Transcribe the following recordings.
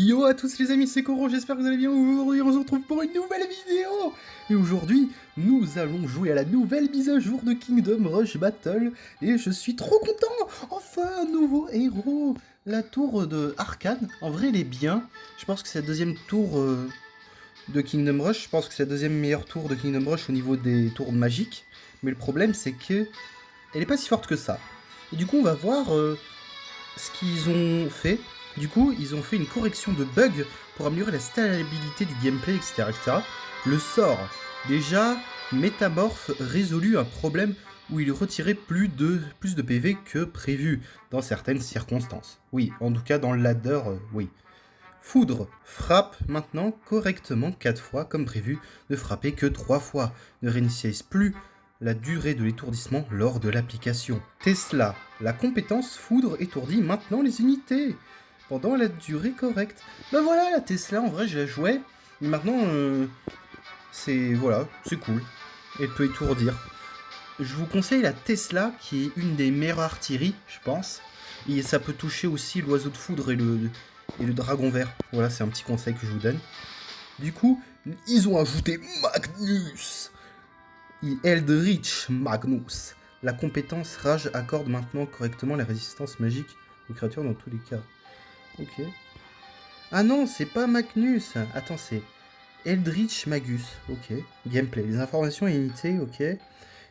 Yo à tous les amis, c'est Coro, j'espère que vous allez bien. Aujourd'hui on se retrouve pour une nouvelle vidéo. Et aujourd'hui, nous allons jouer à la nouvelle mise à jour de Kingdom Rush Battle. Et je suis trop content. Enfin un nouveau héros. La tour de Arkane, en vrai elle est bien. Je pense que c'est la deuxième tour de Kingdom Rush. Je pense que c'est la deuxième meilleure tour de Kingdom Rush au niveau des tours magiques. Mais le problème c'est que elle est pas si forte que ça. Et du coup on va voir ce qu'ils ont fait. Du coup, ils ont fait une correction de bugs pour améliorer la stabilité du gameplay, etc. etc. Le sort, déjà, Métamorphe résolut un problème où il retirait plus de PV que prévu, dans certaines circonstances. Oui, en tout cas dans le ladder, oui. Foudre, frappe maintenant correctement 4 fois comme prévu, ne frapper que 3 fois, ne réinitialise plus la durée de l'étourdissement lors de l'application. Tesla, la compétence foudre étourdit maintenant les unités pendant la durée correcte. Ben voilà, la Tesla, en vrai, je la jouais, mais maintenant, voilà, c'est cool. Elle peut étourdir. Je vous conseille la Tesla, qui est une des meilleures artilleries, je pense. Et ça peut toucher aussi l'oiseau de foudre et le dragon vert. Voilà, c'est un petit conseil que je vous donne. Du coup, ils ont ajouté Magnus. Eldritch Magnus. La compétence Rage accorde maintenant correctement la résistance magique aux créatures dans tous les cas. Ok. Ah non, c'est pas Magnus. Attends, c'est Eldritch Magus. Ok. Gameplay. Les informations et unités. Ok.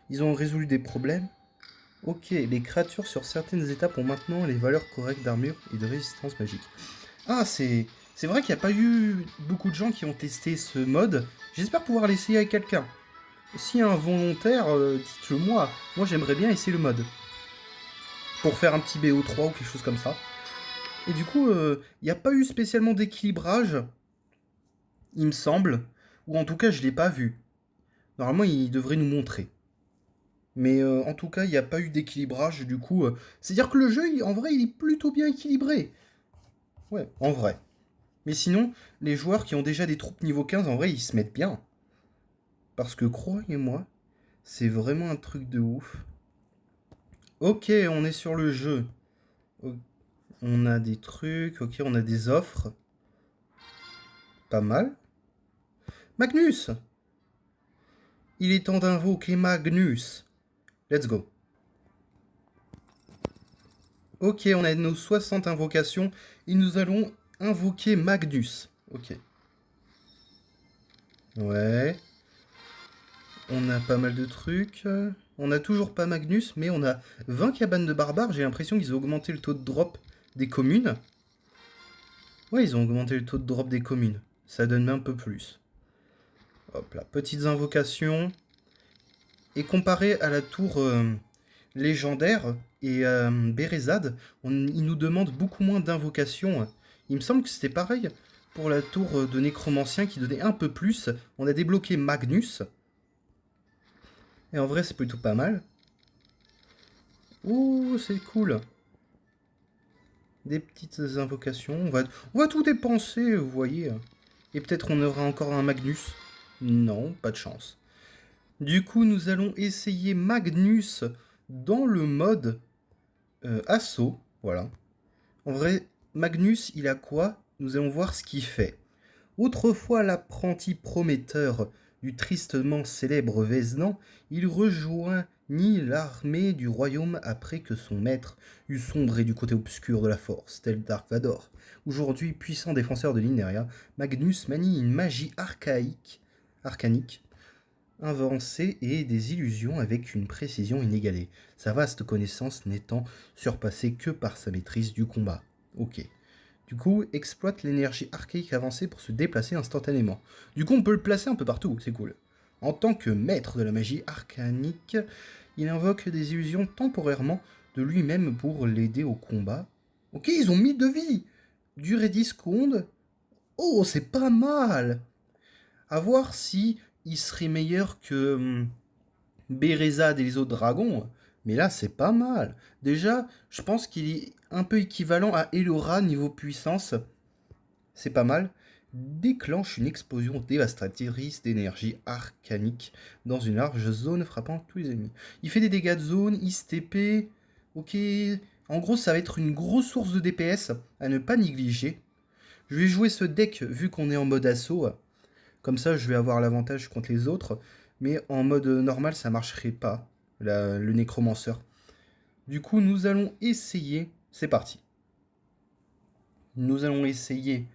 Ils ont résolu des problèmes. Ok. Les créatures sur certaines étapes ont maintenant les valeurs correctes d'armure et de résistance magique. Ah, c'est vrai qu'il n'y a pas eu beaucoup de gens qui ont testé ce mode. J'espère pouvoir l'essayer avec quelqu'un. S'il y a un volontaire, dites-le moi. Moi, j'aimerais bien essayer le mode. Pour faire un petit BO3 ou quelque chose comme ça. Et du coup, il n'y a pas eu spécialement d'équilibrage, il me semble. Ou en tout cas, je ne l'ai pas vu. Normalement, il devrait nous montrer. Mais en tout cas, il n'y a pas eu d'équilibrage, du coup... c'est-à-dire que le jeu, en vrai, il est plutôt bien équilibré. Ouais, en vrai. Mais sinon, les joueurs qui ont déjà des troupes niveau 15, en vrai, ils se mettent bien. Parce que, croyez-moi, c'est vraiment un truc de ouf. Ok, on est sur le jeu. On a des trucs, ok, on a des offres. Pas mal. Magnus! Il est temps d'invoquer Magnus. Let's go. Ok, on a nos 60 invocations et nous allons invoquer Magnus. Ok. Ouais. On a pas mal de trucs. On a toujours pas Magnus, mais on a 20 cabanes de barbares. J'ai l'impression qu'ils ont augmenté le taux de drop des communes. Ouais, ils ont augmenté le taux de drop des communes. Ça donne un peu plus. Hop là, petites invocations. Et comparé à la tour légendaire et Bérésade, il nous demande beaucoup moins d'invocations. Il me semble que c'était pareil pour la tour de Nécromancien qui donnait un peu plus. On a débloqué Magnus. Et en vrai, c'est plutôt pas mal. Oh, c'est cool. Des petites invocations. On va tout dépenser, vous voyez. Et peut-être on aura encore un Magnus. Non, pas de chance. Du coup, nous allons essayer Magnus dans le mode assaut. Voilà. En vrai, Magnus, il a quoi? Nous allons voir ce qu'il fait. Autrefois l'apprenti prometteur du tristement célèbre Vézenan, il rejoignit l'armée du royaume après que son maître eut sombré du côté obscur de la force, tel Dark Vador. Aujourd'hui puissant défenseur de l'Ineria, Magnus manie une magie archaïque, arcanique, avancée et des illusions avec une précision inégalée, sa vaste connaissance n'étant surpassée que par sa maîtrise du combat. Ok. Du coup, exploite l'énergie archaïque avancée pour se déplacer instantanément. Du coup, on peut le placer un peu partout, c'est cool. En tant que maître de la magie arcanique, il invoque des illusions temporairement de lui-même pour l'aider au combat. Ok, ils ont mis de vie. Durée 10 secondes. Oh, c'est pas mal. À voir si il serait meilleur que Bérésade et les autres dragons. Mais là, c'est pas mal. Déjà, je pense qu'il est un peu équivalent à Elora niveau puissance. C'est pas mal. Déclenche une explosion dévastatrice d'énergie arcanique dans une large zone frappant tous les ennemis. Il fait des dégâts de zone, il se TP. Ok. En gros, ça va être une grosse source de DPS à ne pas négliger. Je vais jouer ce deck vu qu'on est en mode assaut. Comme ça, je vais avoir l'avantage contre les autres. Mais en mode normal, ça marcherait pas, le nécromanceur. Du coup, nous allons essayer... C'est parti. Nous allons essayer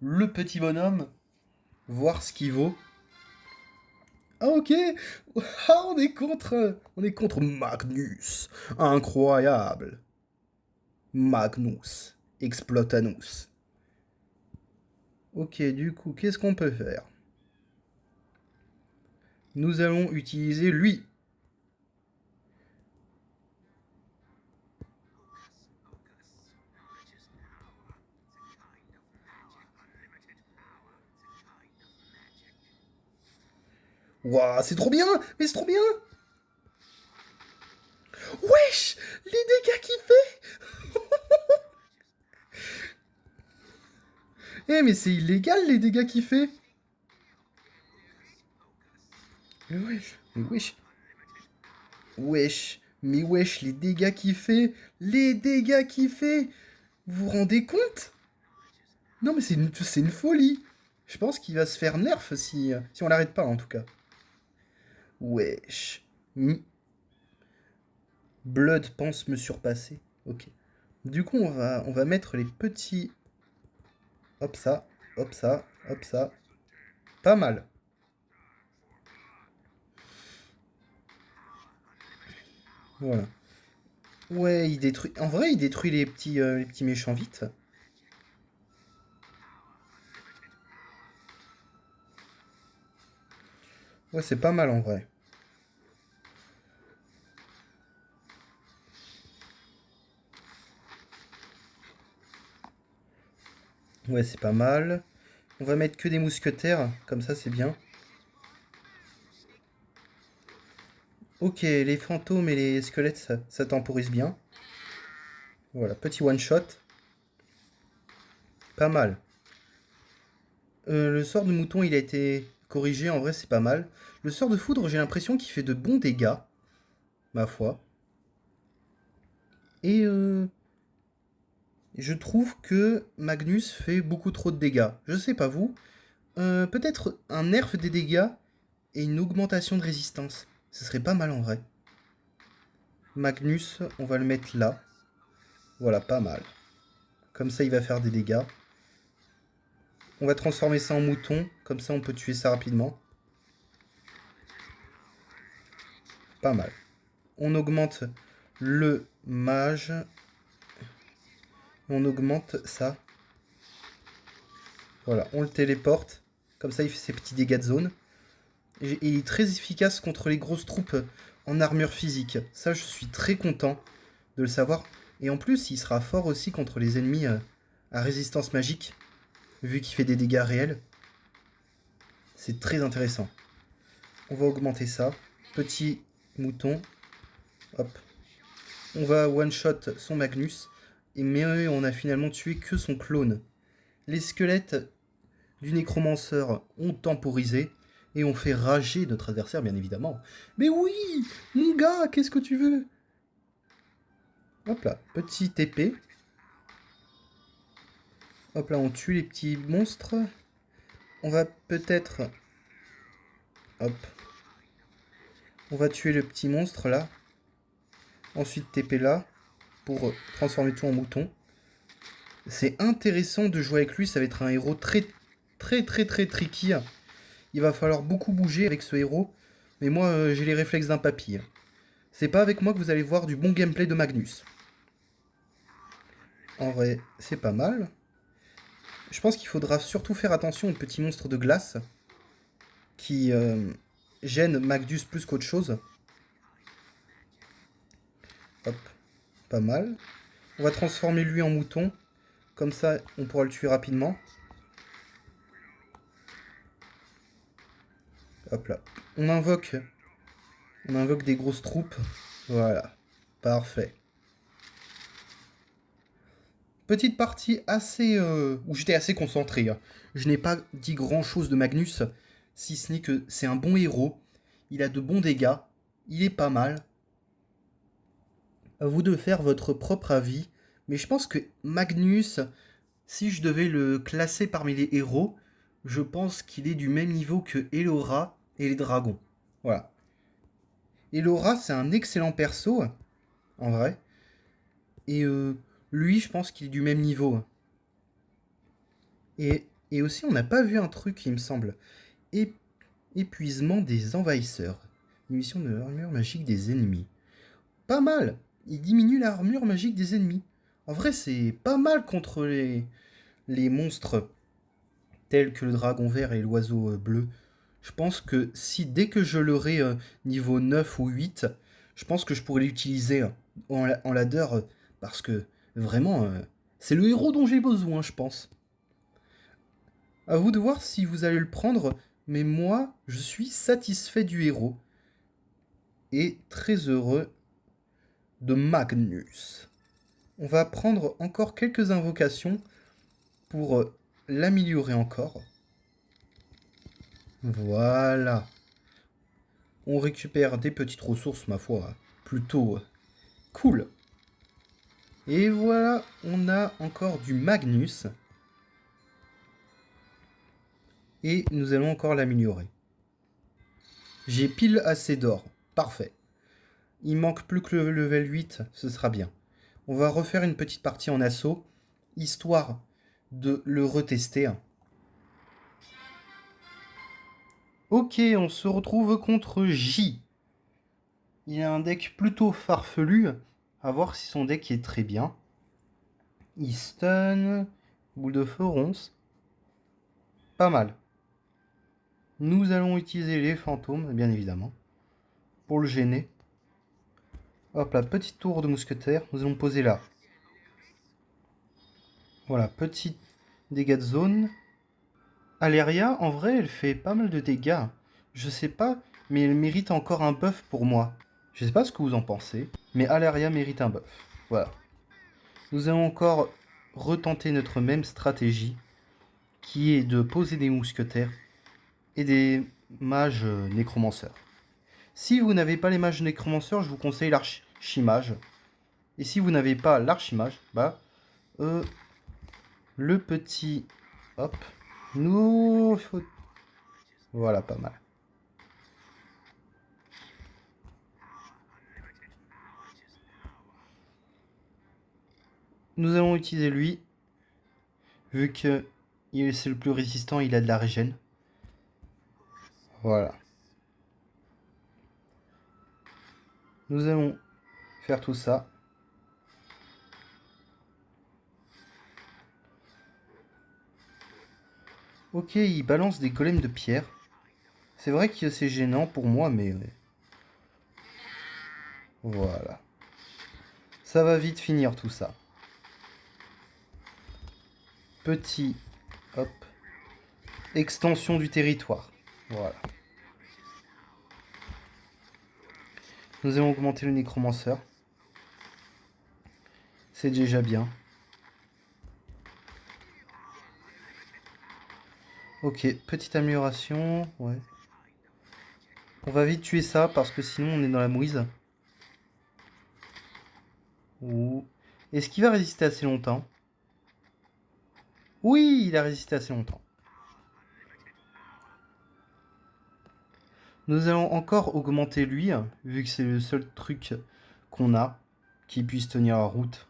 le petit bonhomme, voir ce qu'il vaut. Ah ok. Ah, on est contre Magnus. Incroyable. Magnus. Explotanus. Ok, du coup, qu'est-ce qu'on peut faire? Nous allons utiliser lui. Waouh, c'est trop bien. Mais c'est trop bien. Wesh, les dégâts qu'il fait. Eh, mais c'est illégal les dégâts qu'il fait. Mais wesh, mais wesh. Wesh, mais wesh, les dégâts qu'il fait. Les dégâts qu'il fait. Vous vous rendez compte? Non, mais c'est une folie. Je pense qu'il va se faire nerf si on l'arrête pas, en tout cas. Wesh. Blood pense me surpasser. Ok. Du coup, on va mettre les petits... Hop ça, hop ça, hop ça. Pas mal. Voilà. Ouais, il détruit... En vrai, il détruit les petits méchants vite. Ouais, c'est pas mal en vrai. Ouais, c'est pas mal. On va mettre que des mousquetaires, comme ça c'est bien. Ok, les fantômes et les squelettes, ça temporise bien. Voilà, petit one-shot. Pas mal. Le sort de mouton, il a été corrigé, en vrai c'est pas mal. Le sort de foudre, j'ai l'impression qu'il fait de bons dégâts, ma foi. Et je trouve que Magnus fait beaucoup trop de dégâts. Je sais pas vous. Peut-être un nerf des dégâts et une augmentation de résistance. Ce serait pas mal en vrai. Magnus, on va le mettre là. Voilà, pas mal. Comme ça, il va faire des dégâts. On va transformer ça en mouton. Comme ça, on peut tuer ça rapidement. Pas mal. On augmente le mage. On augmente ça. Voilà, on le téléporte. Comme ça, il fait ses petits dégâts de zone. Et il est très efficace contre les grosses troupes en armure physique. Ça, je suis très content de le savoir. Et en plus, il sera fort aussi contre les ennemis à résistance magique, vu qu'il fait des dégâts réels. C'est très intéressant. On va augmenter ça. Petit mouton. Hop. On va one-shot son Magnus. Mais on a finalement tué que son clone. Les squelettes du nécromanceur ont temporisé. Et on fait rager notre adversaire, bien évidemment. Mais oui, mon gars, qu'est-ce que tu veux? Hop là, petit épée. Hop là, on tue les petits monstres. On va peut-être... Hop. On va tuer le petit monstre là. Ensuite TP là. Pour transformer tout en mouton. C'est intéressant de jouer avec lui. Ça va être un héros très tricky. Il va falloir beaucoup bouger avec ce héros. Mais moi, j'ai les réflexes d'un papy. C'est pas avec moi que vous allez voir du bon gameplay de Magnus. En vrai, c'est pas mal. Je pense qu'il faudra surtout faire attention aux petits monstres de glace qui gênent Magnus plus qu'autre chose. Hop, pas mal. On va transformer lui en mouton. Comme ça, on pourra le tuer rapidement. Hop là. On invoque des grosses troupes. Voilà. Parfait. Petite partie assez... où j'étais assez concentré. Je n'ai pas dit grand-chose de Magnus, si ce n'est que c'est un bon héros. Il a de bons dégâts. Il est pas mal. À vous de faire votre propre avis. Mais je pense que Magnus Si je devais le classer parmi les héros, je pense qu'il est du même niveau que Elora et les dragons. Voilà. Elora, c'est un excellent perso, en vrai. Et lui, je pense qu'il est du même niveau. Et aussi, on n'a pas vu un truc, il me semble. Épuisement des envahisseurs. Diminution de l'armure magique des ennemis. Pas mal. Il diminue l'armure magique des ennemis. En vrai, c'est pas mal contre les monstres tels que le dragon vert et l'oiseau bleu. Je pense que si dès que je l'aurai niveau 9 ou 8, je pense que je pourrais l'utiliser en ladder parce que vraiment, c'est le héros dont j'ai besoin, je pense. À vous de voir si vous allez le prendre, mais moi, je suis satisfait du héros et très heureux de Magnus. On va prendre encore quelques invocations pour l'améliorer encore. Voilà. On récupère des petites ressources, ma foi, plutôt cool. Et voilà, on a encore du Magnus. Et nous allons encore l'améliorer. J'ai pile assez d'or. Parfait. Il manque plus que le level 8, ce sera bien. On va refaire une petite partie en assaut, histoire de le retester. Ok, on se retrouve contre J. Il a un deck plutôt farfelu. À voir si son deck est très bien. Il stun, boule de feu, ronce. Pas mal. Nous allons utiliser les fantômes, bien évidemment, pour le gêner. Hop là, petite tour de mousquetaire. Nous allons poser là. Voilà, petit dégâts de zone. Aléria, en vrai, elle fait pas mal de dégâts. Je sais pas, mais elle mérite encore un buff pour moi. Je sais pas ce que vous en pensez, mais Aléria mérite un buff. Voilà. Nous allons encore retenter notre même stratégie, qui est de poser des mousquetaires et des mages nécromanceurs. Si vous n'avez pas les mages nécromanceurs, je vous conseille l'archimage. Et si vous n'avez pas l'archimage, bah, le petit... Hop. Nous... Voilà, pas mal. Nous allons utiliser lui. Vu que c'est le plus résistant, il a de la régène. Voilà. Nous allons faire tout ça. Ok, il balance des golems de pierre. C'est vrai que c'est gênant pour moi, mais... Voilà. Ça va vite finir tout ça. Petit... Hop. Extension du territoire. Voilà. Nous allons augmenter le nécromanceur. C'est déjà bien. Ok, petite amélioration. Ouais. On va vite tuer ça parce que sinon on est dans la mouise. Ouh. Est-ce qu'il va résister assez longtemps? Oui, il a résisté assez longtemps. Nous allons encore augmenter lui, vu que c'est le seul truc qu'on a qui puisse tenir la route.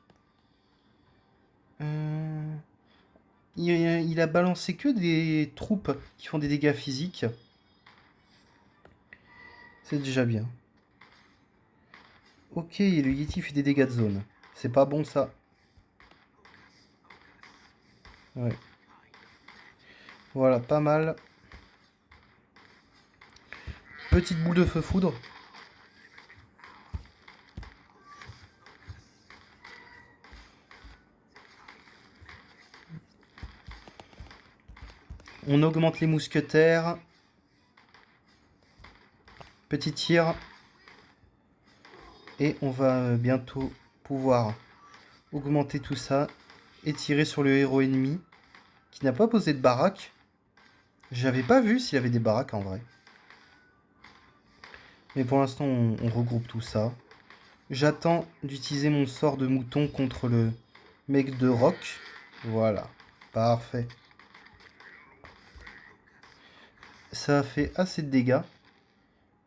Il a balancé que des troupes qui font des dégâts physiques. C'est déjà bien. Ok, le Yeti fait des dégâts de zone. C'est pas bon ça. Ouais. Voilà, pas mal. Petite boule de feu foudre. On augmente les mousquetaires. Petit tir. Et on va bientôt pouvoir augmenter tout ça et tirer sur le héros ennemi qui n'a pas posé de baraque. J'avais pas vu s'il y avait des baraques en vrai. Mais pour l'instant, on regroupe tout ça. J'attends d'utiliser mon sort de mouton contre le mec de roc. Voilà. Parfait. Ça fait assez de dégâts,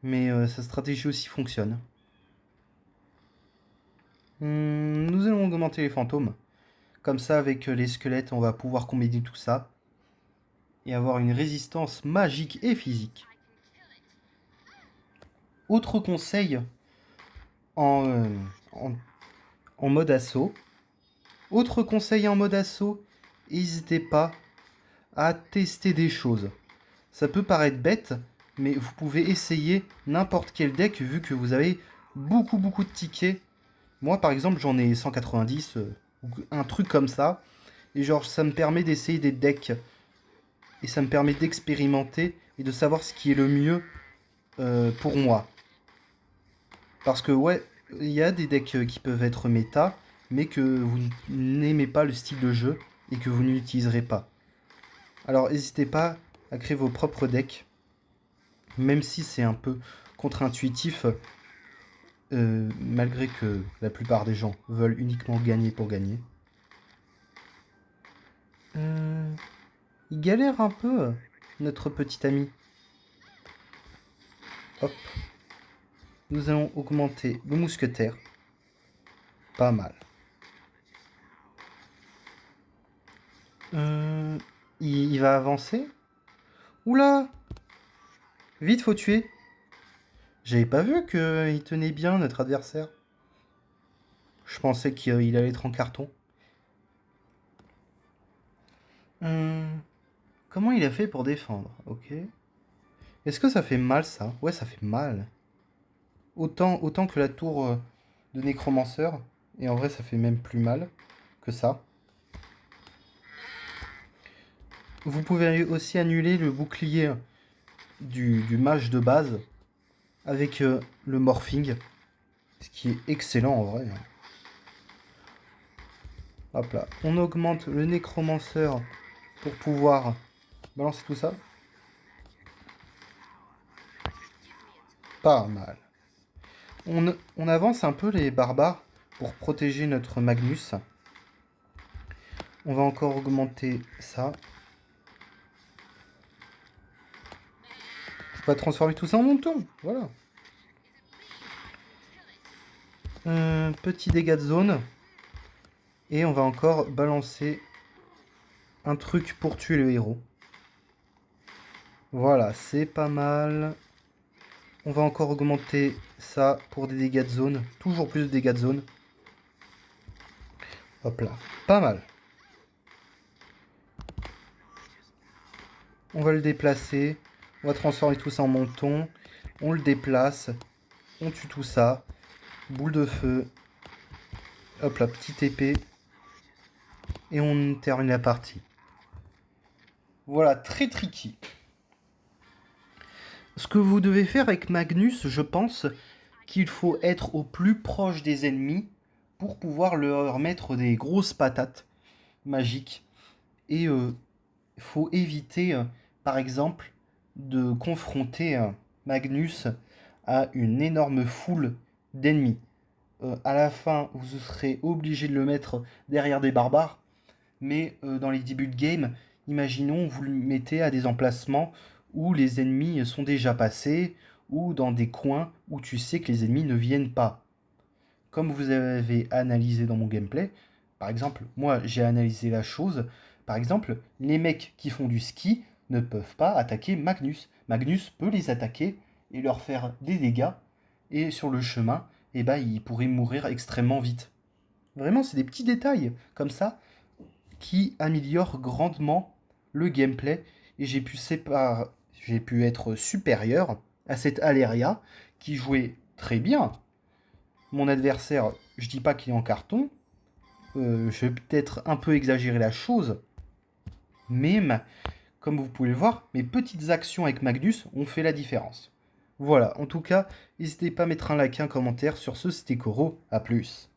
mais sa stratégie aussi fonctionne. Nous allons augmenter les fantômes. Comme ça, avec les squelettes, on va pouvoir combiner tout ça. Et avoir une résistance magique et physique. Autre conseil en, en, en mode assaut. Autre conseil en mode assaut, n'hésitez pas à tester des choses. Ça peut paraître bête, mais vous pouvez essayer n'importe quel deck vu que vous avez beaucoup de tickets. Moi par exemple j'en ai 190, ou un truc comme ça. Et genre ça me permet d'essayer des decks. Et ça me permet d'expérimenter et de savoir ce qui est le mieux pour moi. Parce que ouais, il y a des decks qui peuvent être méta, mais que vous n'aimez pas le style de jeu et que vous n'utiliserez pas. Alors n'hésitez pas à créer vos propres decks, même si c'est un peu contre-intuitif, malgré que la plupart des gens veulent uniquement gagner pour gagner. Il galère un peu, notre petit ami. Hop. Nous allons augmenter le mousquetaire. Pas mal. Il va avancer. Oula! Vite, faut tuer. J'avais pas vu qu'il tenait bien notre adversaire. Je pensais qu'il allait être en carton. Comment il a fait pour défendre? Ok. Est-ce que ça fait mal ça? Ouais, ça fait mal. Autant que la tour de nécromanceur. Et en vrai, ça fait même plus mal que ça. Vous pouvez aussi annuler le bouclier du mage de base avec le morphing. Ce qui est excellent en vrai. Hop là. On augmente le nécromanceur pour pouvoir balancer tout ça. Pas mal. On avance un peu les barbares pour protéger notre Magnus. On va encore augmenter ça. On va transformer tout ça en mouton. Voilà. Petit dégât de zone. Et on va encore balancer un truc pour tuer le héros. Voilà, c'est pas mal. On va encore augmenter ça pour des dégâts de zone. Toujours plus de dégâts de zone. Hop là, pas mal. On va le déplacer. On va transformer tout ça en monton. On le déplace. On tue tout ça. Boule de feu. Hop là, petite épée. Et on termine la partie. Voilà, très tricky. Ce que vous devez faire avec Magnus, je pense qu'il faut être au plus proche des ennemis pour pouvoir leur mettre des grosses patates magiques. Et il faut éviter, par exemple, de confronter Magnus à une énorme foule d'ennemis. À la fin, vous serez obligé de le mettre derrière des barbares, mais dans les débuts de game, imaginons vous le mettez à des emplacements où les ennemis sont déjà passés, ou dans des coins où tu sais que les ennemis ne viennent pas. Comme vous avez analysé dans mon gameplay, par exemple, moi j'ai analysé la chose, par exemple, les mecs qui font du ski ne peuvent pas attaquer Magnus. Magnus peut les attaquer et leur faire des dégâts, et sur le chemin, eh ben, ils pourraient mourir extrêmement vite. Vraiment, c'est des petits détails comme ça qui améliorent grandement le gameplay, et j'ai pu être supérieur à cet Aléria qui jouait très bien. Mon adversaire, je dis pas qu'il est en carton, je vais peut-être un peu exagérer la chose, mais comme vous pouvez le voir, mes petites actions avec Magnus ont fait la différence. Voilà, en tout cas, n'hésitez pas à mettre un like, un commentaire. Sur ce, c'était Koro, à plus.